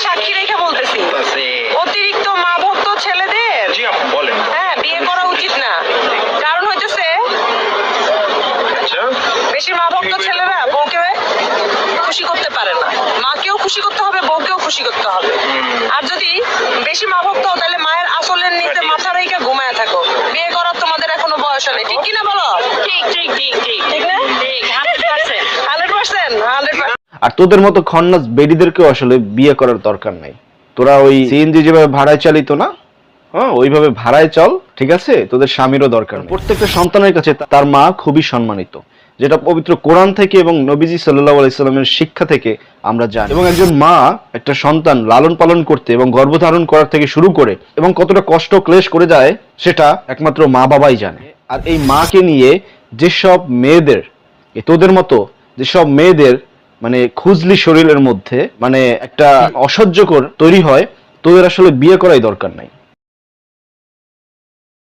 সাক্ষী রেখে বলতেছি, অতিরিক্ত মা ভক্ত ছেলেদের হ্যাঁ বিয়ে করা উচিত না। কারণ হইতেছে বেশি মা ভক্ত ছেলেরা বউকে খুশি করতে পারে না। মাকেও খুশি করতে হবে, বউকেও খুশি করতে হবে। আর যদি বেশি মা ভক্ত হও তাহলে মায়ের আসলের নিচে মাথা রেখে ঘুমায় থাকো। বিয়ে করার তোমাদের এখনো বয়স নেই, ঠিক কিনা বলো? ঠিক না? 100%। আর তোদের মতো খন্নাস বেডিদেরকেও আসলে বিয়ে করার দরকার নাই। তোরা ওই সিএনজি যেভাবে ভাড়ায় চালিত না, হ্যাঁ ওইভাবে ভাড়ায় চল, ঠিক আছে? তোদের স্বামীরও দরকার নেই। প্রত্যেকটা সন্তানের কাছে তার মা খুবই সম্মানিত, যেটা পবিত্র কোরআন থেকে এবং নবীজি সাল্লাল্লাহু আলাইহি সাল্লামের শিক্ষা থেকে আমরা জানি। এবং একজন মা একটা সন্তান লালন পালন করতে এবং গর্ভধারণ করার থেকে শুরু করে এবং কতটা কষ্ট ক্লেশ করে যায় সেটা একমাত্র মা বাবাই জানে। আর এই মাকে নিয়ে যেসব মেয়েদের, তোদের মতো যেসব মেয়েদের মানে খুজলি শরীরের মধ্যে মানে একটা অসহ্যকর তৈরি হয়, তোদের আসলে বিয়ে করাই দরকার নাই।